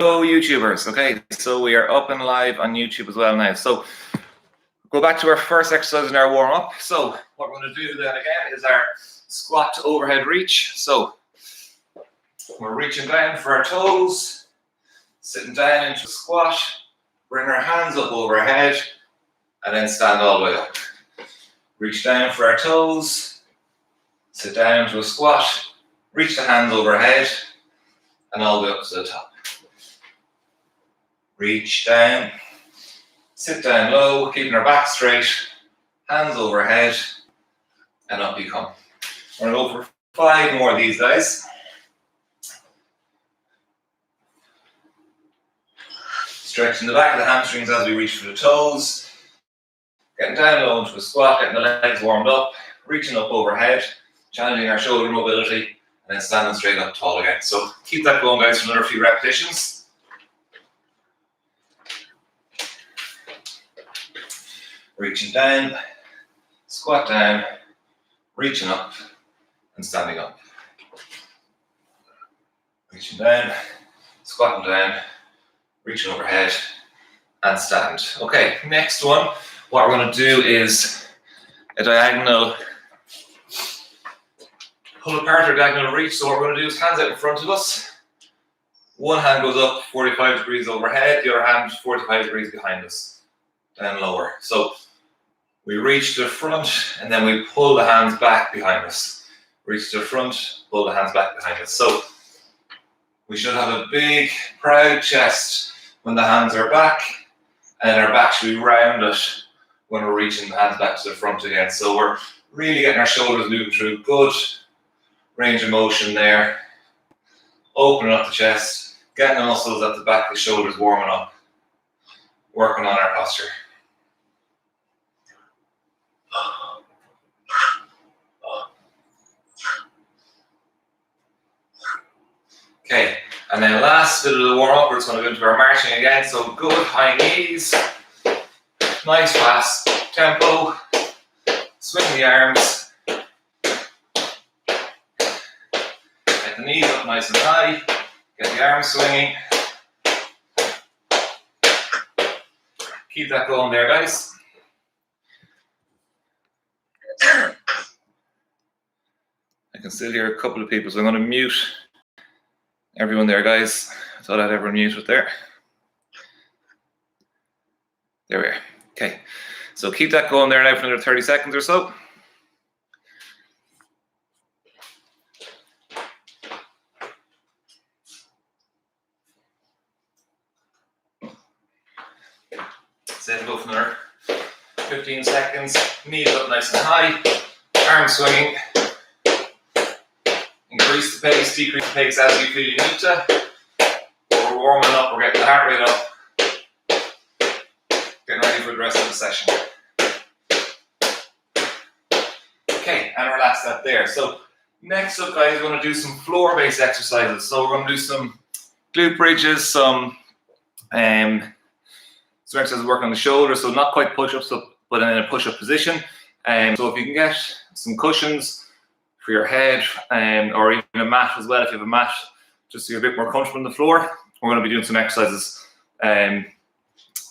Hello YouTubers. Okay, so we are up and live on YouTube as well now. So go back to our first exercise in our warm-up. So what we're going to do then again is our squat to overhead reach. So we're reaching down for our toes, sitting down into a squat, bring our hands up overhead, and then stand all the way up. Reach down for our toes, sit down into a squat, reach the hands overhead, and all the way up to the top. Reach down, sit down low, keeping our back straight, hands overhead, and up you come. We're going to go for 5 more of these guys. Stretching the back of the hamstrings as we reach for the toes. Getting down low into a squat, getting the legs warmed up, reaching up overhead, challenging our shoulder mobility, and then standing straight up tall again. So keep that going, guys, for another few repetitions. Reaching down, squat down, reaching up, and standing up. Reaching down, squatting down, reaching overhead, and stand. Okay, next one, what we're going to do is a diagonal pull apart or diagonal reach. So what we're going to do is hands out in front of us. One hand goes up 45 degrees overhead, the other hand 45 degrees behind us, down lower. So we reach to the front and then we pull the hands back behind us. Reach to the front, pull the hands back behind us. So we should have a big, proud chest when the hands are back, and our back should be rounded when we're reaching the hands back to the front again. So we're really getting our shoulders moving through. Good range of motion there. Opening up the chest, getting the muscles at the back of the shoulders warming up. Working on our posture. Okay, and then last bit of the warm-up, we're just going to go into our marching again. So good high knees, nice fast tempo, swing the arms, get the knees up nice and high, get the arms swinging. Keep that going there, guys. I can still hear a couple of people, so I'm going to mute everyone there, guys. I thought I'd everyone mute it there. There we are. Okay, so keep that going there now for another 30 seconds or so. Same go for another 15 seconds. Knees up nice and high, arms swinging. Increase the pace, decrease the pace as you feel you need to. We're warming up, we're getting the heart rate up. Getting ready for the rest of the session. Okay, and relax that there. So next up, guys, we're going to do some floor-based exercises. So we're going to do some glute bridges, some exercises working on the shoulder. So not quite push-ups, but in a push-up position. So if you can get some cushions for your head, or even a mat as well, if you have a mat, just so you're a bit more comfortable on the floor. We're going to be doing some exercises down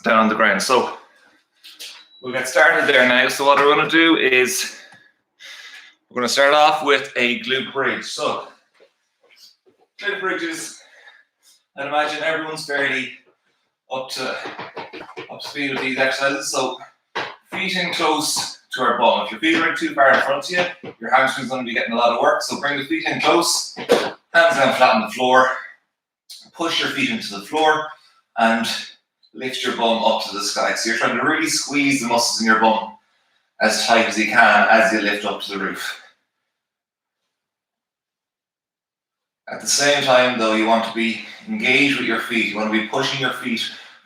on the ground. So we'll get started there now. So what we're going to do is we're going to start off with a glute bridge. So glute bridges, I'd imagine everyone's fairly up to speed with these exercises. So feet in close to our bum. If your feet are too far in front of you, your hamstring's going to be getting a lot of work. So bring the feet in close, hands down flat on the floor, push your feet into the floor, and lift your bum up to the sky. So you're trying to really squeeze the muscles in your bum as tight as you can as you lift up to the roof. At the same time, though, you want to be engaged with your feet. You want to be pushing your feet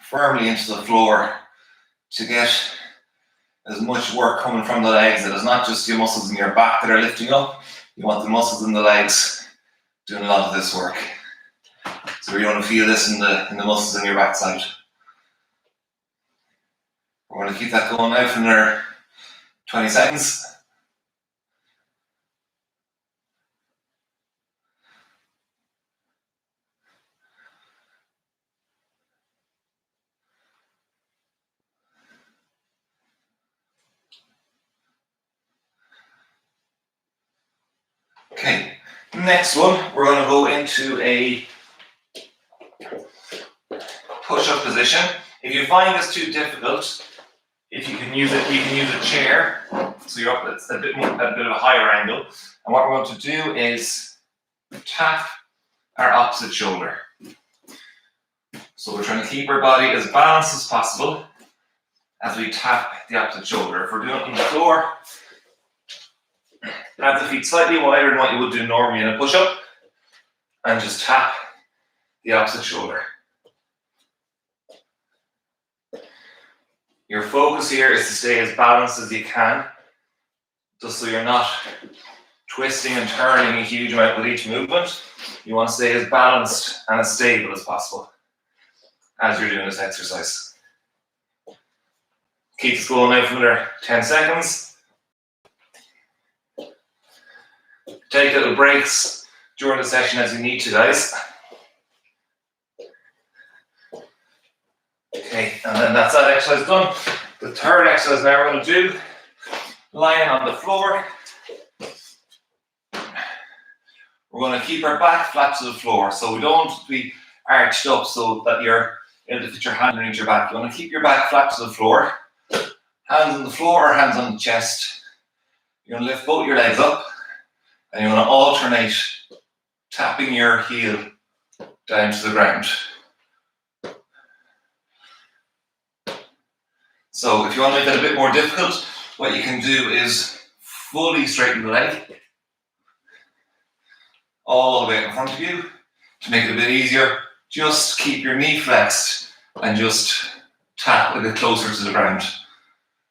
firmly into the floor to get as much work coming from the legs. That is not just your muscles in your back that are lifting up. You want the muscles in the legs doing a lot of this work. So you want to feel this in the muscles in your backside. We're going to keep that going now for another 20 seconds. Next one, we're going to go into a push-up position. If you find this too difficult, if you can use it, you can use a chair. So you're up at a bit of a higher angle. And what we're going to do is tap our opposite shoulder. So we're trying to keep our body as balanced as possible as we tap the opposite shoulder. If we're doing it on the floor, have the feet slightly wider than what you would do normally in a push-up, and just tap the opposite shoulder. Your focus here is to stay as balanced as you can, just so you're not twisting and turning a huge amount with each movement. You want to stay as balanced and as stable as possible as you're doing this exercise. Keep this going now for another 10 seconds. Take little breaks during the session as you need to, guys. Okay, and then that's that exercise done. The third exercise now we're going to do, lying on the floor. We're going to keep our back flat to the floor, so we don't want to be arched up so that you're able to fit your hand underneath your back. You want to keep your back flat to the floor. Hands on the floor or hands on the chest. You're going to lift both your legs up, and you're going to alternate tapping your heel down to the ground. So if you want to make that a bit more difficult, what you can do is fully straighten the leg all the way in front of you. To make it a bit easier, just keep your knee flexed and just tap a bit closer to the ground.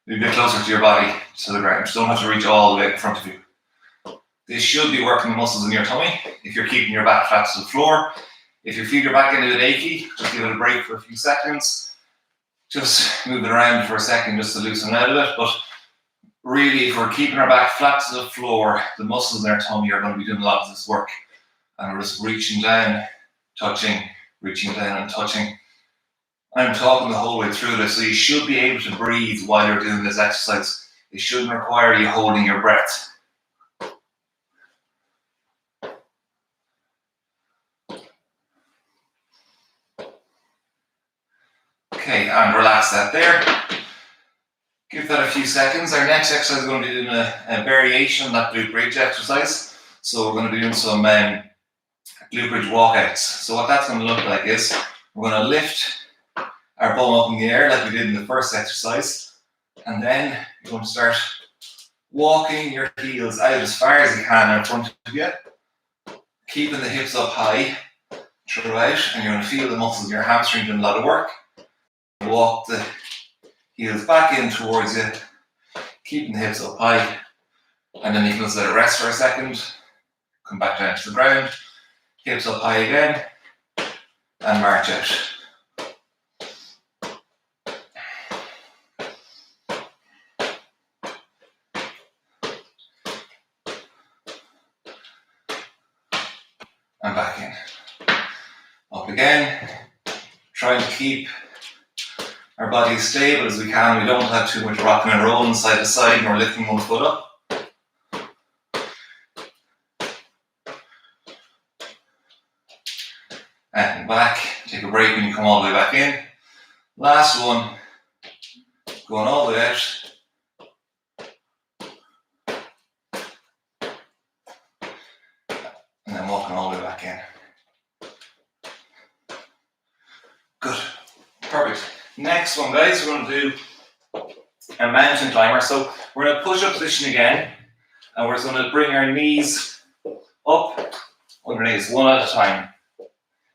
A bit closer to your body, to the ground. You don't have to reach all the way in front of you. This should be working the muscles in your tummy if you're keeping your back flat to the floor. If your feet are back in a bit achy, just give it a break for a few seconds. Just move it around for a second just to loosen it out a bit. But really, if we're keeping our back flat to the floor, the muscles in our tummy are going to be doing a lot of this work. And we're just reaching down, touching, reaching down and touching. I'm talking the whole way through this, so you should be able to breathe while you're doing this exercise. It shouldn't require you holding your breath. Okay, and relax that there. Give that a few seconds. Our next exercise is going to be doing a variation on that glute bridge exercise. So we're going to be doing some glute bridge walkouts. So what that's going to look like is we're going to lift our bum up in the air like we did in the first exercise, and then you're going to start walking your heels out as far as you can in front of you, keeping the hips up high throughout, and you're going to feel the muscles in your hamstring doing a lot of work. Walk the heels back in towards you, keeping the hips up high, and then you can just let it rest for a second, come back down to the ground, hips up high again, and march out. And back in. Up again. Try and keep our body as stable as we can. We don't have too much rocking and rolling side to side, nor lifting one foot up. And back. Take a break when you come all the way back in. Last one. Going all the way out. And then walking all the way back in. Good. Perfect. Next one, guys, we're going to do a mountain climber. So we're in a push-up position again, and we're just going to bring our knees up underneath, one at a time.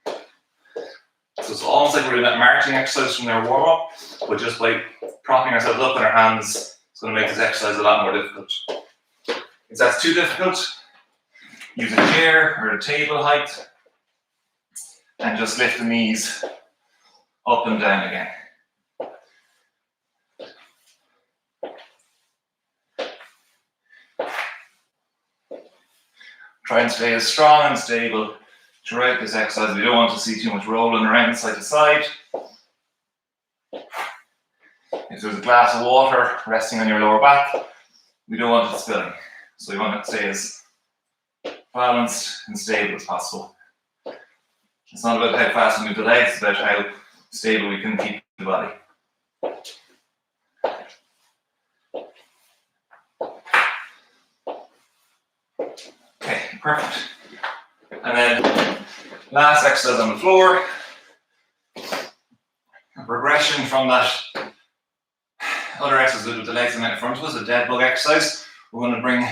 So it's almost like we're doing that marching exercise from our warm-up, but just by propping ourselves up in our hands, it's going to make this exercise a lot more difficult. If that's too difficult, use a chair or a table height, and just lift the knees up and down again. Try and stay as strong and stable throughout this exercise. We don't want to see too much rolling around side to side. If there's a glass of water resting on your lower back, we don't want it spilling. So we want it to stay as balanced and stable as possible. It's not about how fast we move the legs, it's about how stable we can keep the body. Okay, perfect. And then last exercise on the floor. A progression from that other exercise with the legs in front of us, a dead bug exercise. We're going to bring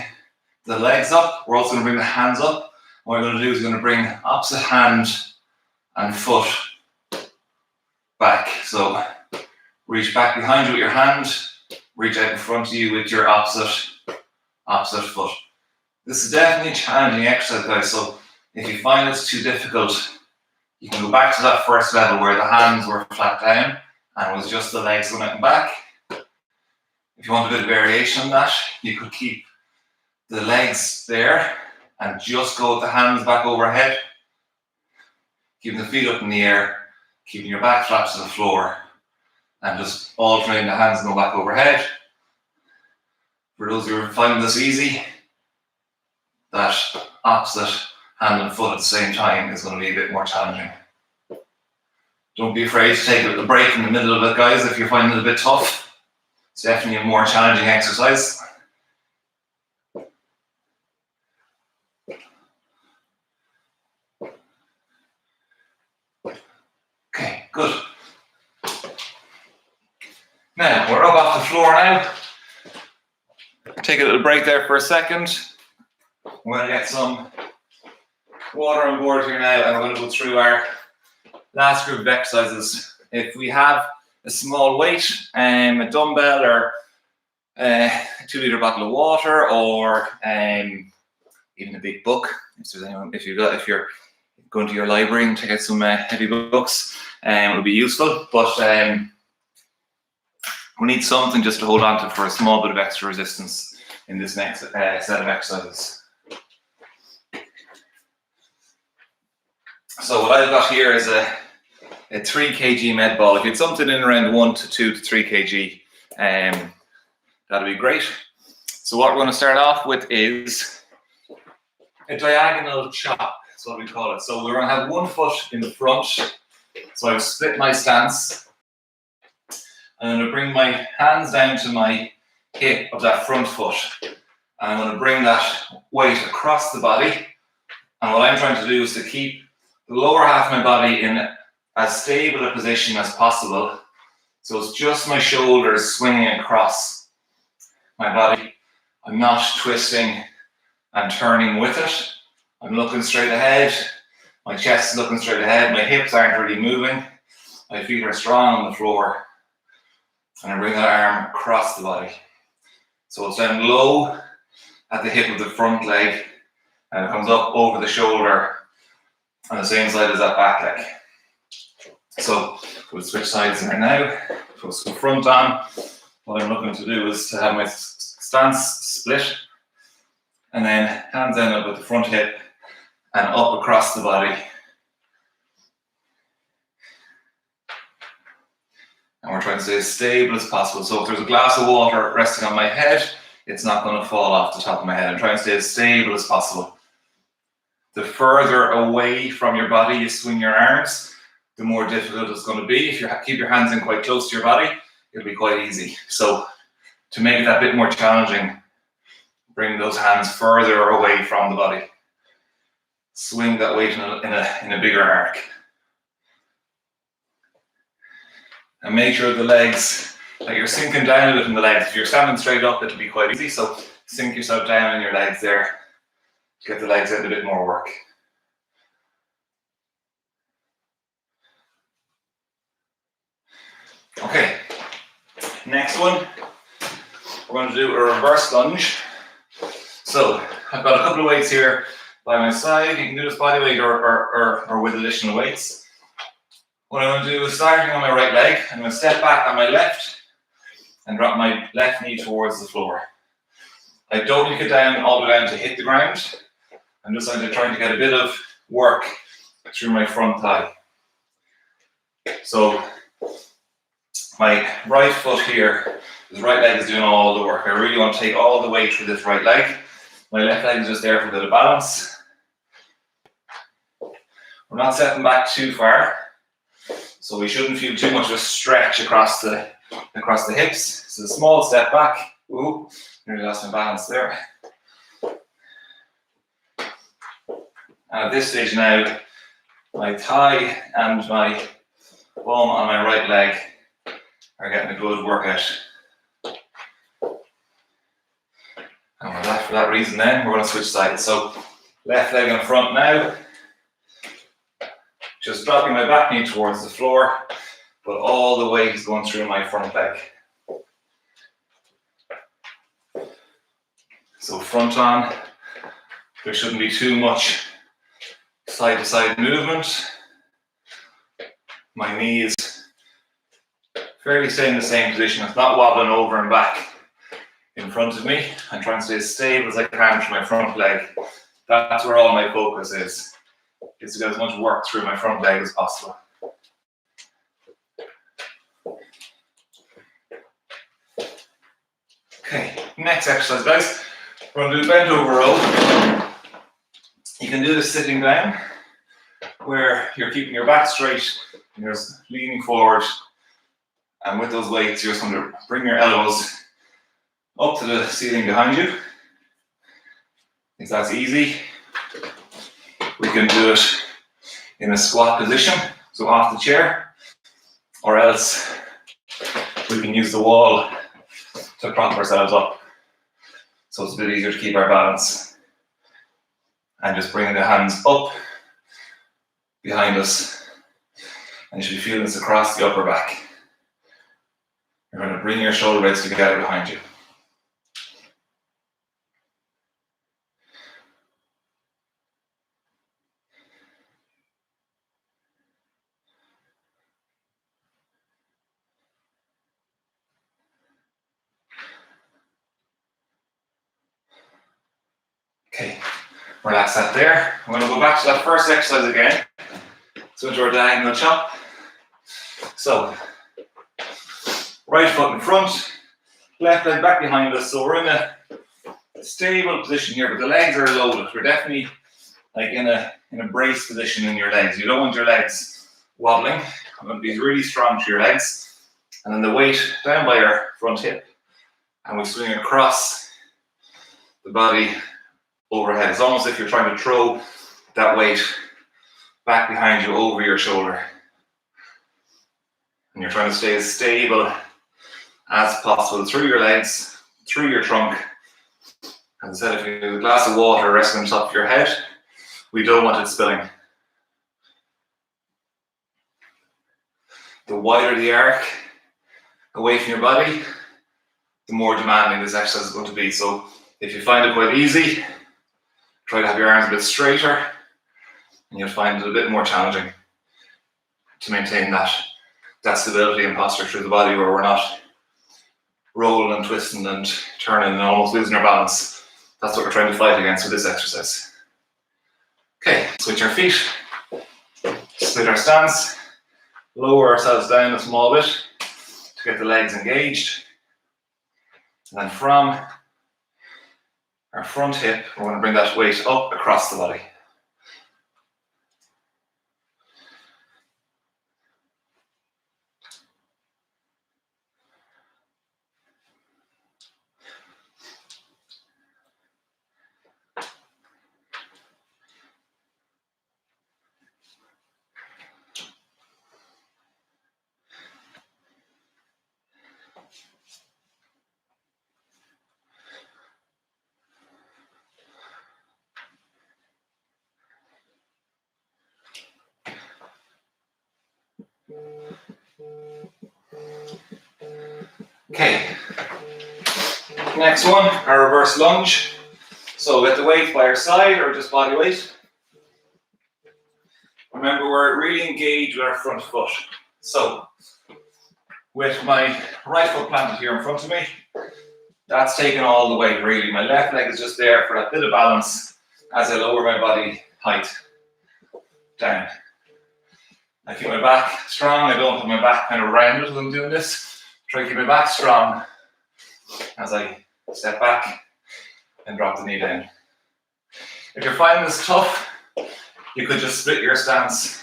the legs up. We're also going to bring the hands up. What we're going to do is we're going to bring opposite hand and foot back. So reach back behind you with your hand, reach out in front of you with your opposite foot. This is definitely a challenging exercise, guys. So if you find it's too difficult, you can go back to that first level where the hands were flat down and it was just the legs going out and back. If you want a bit of variation on that, you could keep the legs there and just go with the hands back overhead, keeping the feet up in the air, keeping your back flat to the floor, and just alternating the hands and go back overhead. For those who are finding this easy, that opposite hand and foot at the same time is going to be a bit more challenging. Don't be afraid to take a break in the middle of it, guys, if you're finding it a bit tough. It's definitely a more challenging exercise. Okay, good. Now, we're up off the floor now. Take a little break there for a second. We're going to get some water on board here now, and we're going to go through our last group of exercises. If we have a small weight, a dumbbell, or a 2-litre bottle of water, or even a big book, if you're going to your library and take out some heavy books, it would be useful. But we need something just to hold on to for a small bit of extra resistance in this next set of exercises. So what I've got here is a 3 kg med ball. If you had something in around 1 to 2 to 3 kg, that'd be great. So what we're going to start off with is a diagonal chop. That's what we call it. So we're going to have one foot in the front. So I've split my stance. I'm going to bring my hands down to my hip of that front foot. And I'm going to bring that weight across the body. And what I'm trying to do is to keep the lower half of my body in as stable a position as possible. So it's just my shoulders swinging across my body. I'm not twisting and turning with it. I'm looking straight ahead. My chest is looking straight ahead. My hips aren't really moving. My feet are strong on the floor. And I bring that arm across the body. So it's down low at the hip of the front leg, and it comes up over the shoulder on the same side as that back leg. So we'll switch sides there now. So front on, what I'm looking to do is to have my stance split, and then hands end up at the front hip and up across the body. And we're trying to stay as stable as possible. So if there's a glass of water resting on my head, it's not going to fall off the top of my head. I'm trying to stay as stable as possible. The further away from your body you swing your arms, the more difficult it's going to be. If you keep your hands in quite close to your body, it'll be quite easy. So to make it that bit more challenging, bring those hands further away from the body. Swing that weight in a bigger arc. And make sure the legs, that you're sinking down a bit in the legs. If you're standing straight up, it'll be quite easy. So sink yourself down in your legs there. Get the legs out a bit more work. Okay, next one, we're going to do a reverse lunge. So I've got a couple of weights here by my side. You can do this body weight or with additional weights. What I'm going to do is starting on my right leg, I'm going to step back on my left and drop my left knee towards the floor. I don't need to get down all the way down to hit the ground. I'm just trying to get a bit of work through my front thigh. So my right foot here, this right leg is doing all the work. I really want to take all the weight through this right leg. My left leg is just there for a bit of balance. We're not stepping back too far, so we shouldn't feel too much of a stretch across the hips. So a small step back. Ooh, nearly lost my balance there. And at this stage now, my thigh and my bum on my right leg are getting a good workout. And for that reason then, we're going to switch sides. So left leg in front now. Just dropping my back knee towards the floor, but all the weight is going through my front leg. So front on, there shouldn't be too much side to side movement. My knee is fairly staying in the same position. It's not wobbling over and back in front of me. I'm trying to stay as stable as I can through my front leg. That's where all my focus is to get as much work through my front leg as possible. Okay, next exercise, guys. We're going to do bent over row. You can do this sitting down, where you're keeping your back straight and you're leaning forward. And with those weights, you're just going to bring your elbows up to the ceiling behind you. If that's easy, we can do it in a squat position, so off the chair, or else we can use the wall to prop ourselves up. So it's a bit easier to keep our balance. And just bringing the hands up behind us. And you should be feeling this across the upper back. You're going to bring your shoulder blades together behind you. Okay, relax that there. I'm going to go back to that first exercise again. So into our diagonal chop. So, right foot in front, left leg back behind us. So we're in a stable position here, but the legs are loaded. We're definitely like in a brace position in your legs. You don't want your legs wobbling. You want to be really strong to your legs. And then the weight down by your front hip. And we swing across the body overhead. It's almost if you're trying to throw that weight back behind you over your shoulder. And you're trying to stay as stable as possible through your legs, through your trunk. As I said, if you have a glass of water resting on top of your head, we don't want it spilling. The wider the arc away from your body, the more demanding this exercise is going to be. So if you find it quite easy, try to have your arms a bit straighter, and you'll find it a bit more challenging to maintain that stability and posture through the body, where we're not rolling and twisting and turning and almost losing our balance. That's what we're trying to fight against with this exercise. Okay, switch our feet, split our stance, lower ourselves down a small bit to get the legs engaged. And then from our front hip, we're going to bring that weight up across the body. Okay, next one, our reverse lunge. So get the weight by our side or just body weight. Remember, we're really engaged with our front foot. So with my right foot planted here in front of me, that's taking all the weight really. My left leg is just there for that bit of balance as I lower my body height down. I keep my back strong. I don't put my back kind of rounded as I'm doing this. Try to keep my back strong as I step back and drop the knee down. If you're finding this tough, You could just split your stance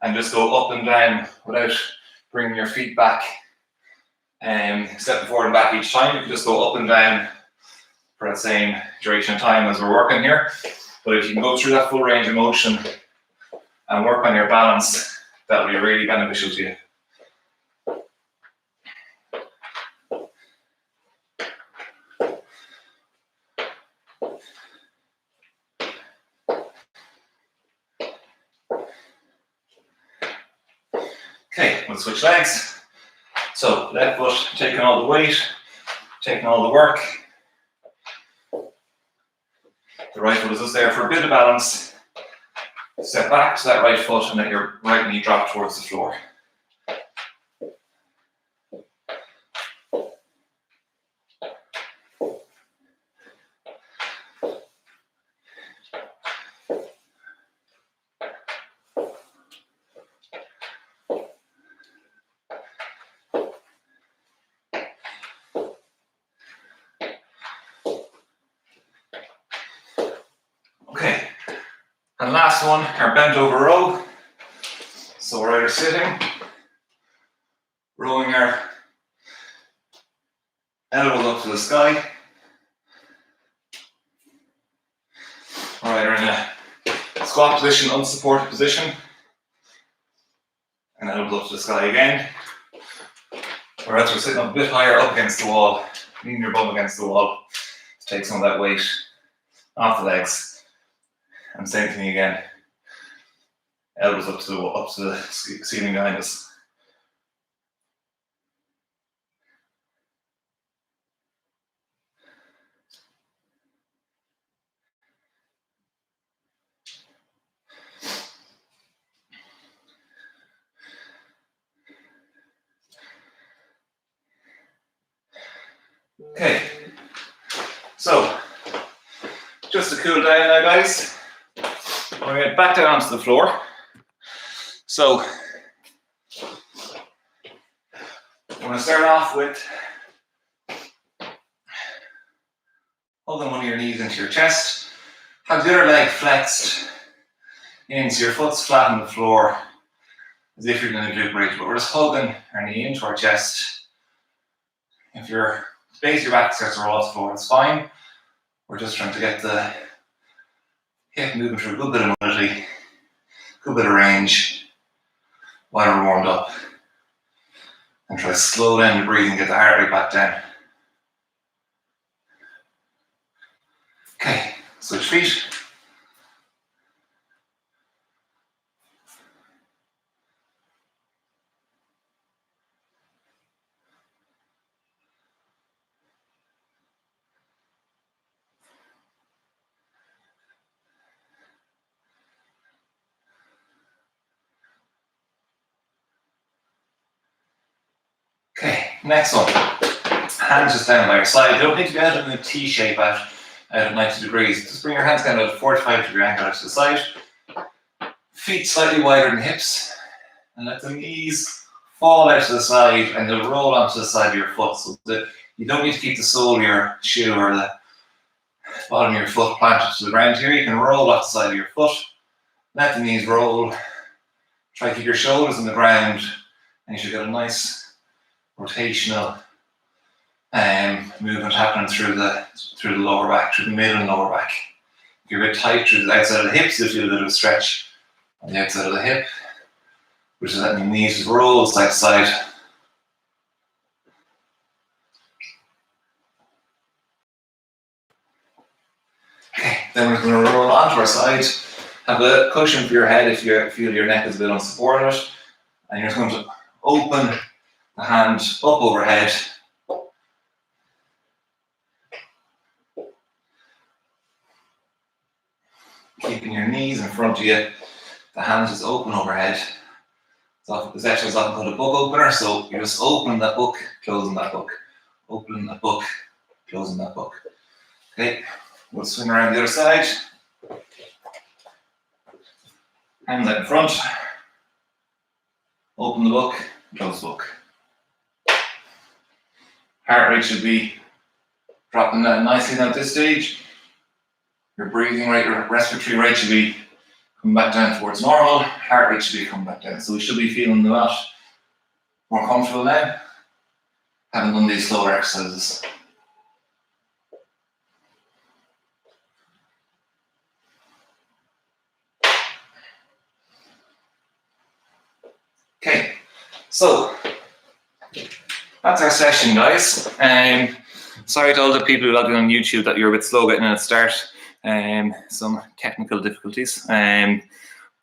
and just go up and down without bringing your feet back and stepping forward and back each time. You could just go up and down for that same duration of time as we're working here. But if you can go through that full range of motion and work on your balance, that will be really beneficial to you. Okay, we'll switch legs. So left foot taking all the weight, taking all the work. The right foot is just there for a bit of balance. Step back to that right foot and let your right knee drop towards the floor. Okay, and last one, our bent over row. So we're either sitting, rowing our elbows up to the sky, or either in a squat position, unsupported position, and elbows up to the sky again, or else we're sitting up a bit higher up against the wall, leaning your bum against the wall to take some of that weight off the legs. And same thing again, elbows up to the ceiling behind us. Okay, so just to cool down now, guys, we're going to get back down onto the floor. So we're going to start off with holding one of your knees into your chest. Have the other leg flexed in, so your foot's flat on the floor as if you're doing a glute bridge, but we're just holding our knee into our chest. If your base of your back starts to roll off the floor, it's fine. We're just trying to get the hip moving through a good bit of mobility, good bit of range while we're warmed up. And try to slow down your breathing, get the heart rate back down. Okay, switch feet. Okay, next one. Hands just down by your side. You don't need to be out in a T shape out at 90 degrees. Just bring your hands kind of at a 45-degree angle out to the side. Feet slightly wider than hips. And let the knees fall out to the side and they'll roll onto the side of your foot. So that you don't need to keep the sole of your shoe or the bottom of your foot planted to the ground here. You can roll off the side of your foot. Let the knees roll. Try to keep your shoulders on the ground and you should get a nice rotational movement happening through the lower back, through the middle and lower back. If you're a bit tight through the outside of the hips, you'll feel a bit of a stretch on the outside of the hip, which is letting the knees roll side to side. Okay, then we're going to roll onto our side. Have a cushion for your head if you feel your neck is a bit unsupported, and you're going to open the hand up overhead. Keeping your knees in front of you, the hands just open overhead. So this exercise is often called a book opener, so you're just opening that book, closing that book, opening that book, closing that book. Okay, we'll swing around the other side. Hands out in front, open the book, close the book. Heart rate should be dropping down nicely now at this stage. Your breathing rate, your respiratory rate should be Come back down towards normal. Heart rate should be coming back down. So we should be feeling a lot more comfortable now, having done these slower exercises. Okay, so that's our session, guys. Sorry to all the people who logged in on YouTube that you're a bit slow getting in at start. Some technical difficulties. No,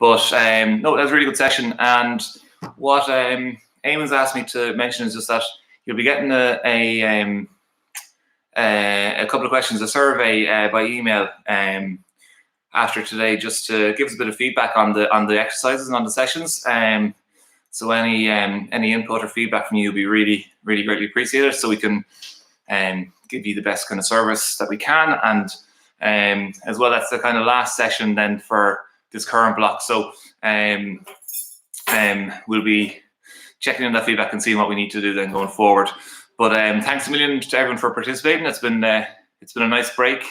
that was a really good session. And what Eamon's asked me to mention is just that you'll be getting a couple of questions, a survey by email after today, just to give us a bit of feedback on the exercises and on the sessions. So any input or feedback from you will be really, really greatly appreciated, so we can give you the best kind of service that we can. And as well, that's the kind of last session then for this current block. So we'll be checking in that feedback and seeing what we need to do then going forward. But thanks a million to everyone for participating. It's been a nice break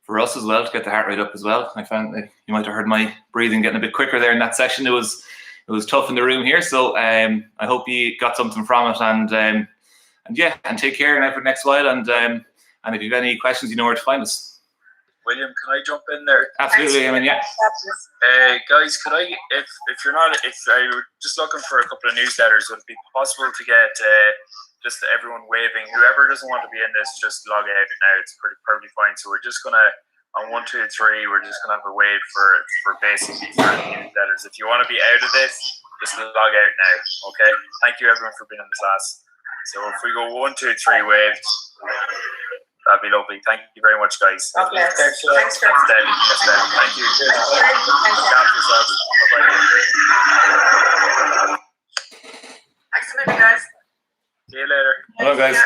for us as well, to get the heart rate up as well. I found that you might have heard my breathing getting a bit quicker there in that session. It was tough in the room here, so I hope you got something from it, and yeah, and take care now for the next while, and if you have any questions, you know where to find us. William, can I jump in there? Absolutely, I mean, yeah. Guys, could I, if you're just looking for a couple of newsletters, would it be possible to get just everyone waving? Whoever doesn't want to be in this, just log out now. It's perfectly fine. So we're just gonna, on 1, 2, 3, we're just gonna have a wave for basically for newsletters. If you want to be out of this, just log out now. Okay. Thank you everyone for being in the class. So if we go 1, 2, 3 waves, that'd be lovely. Thank you very much, guys. Okay. Thanks for Thank you. Look after yourselves. Bye-bye. Thanks a million, guys. See you later. Hello, guys.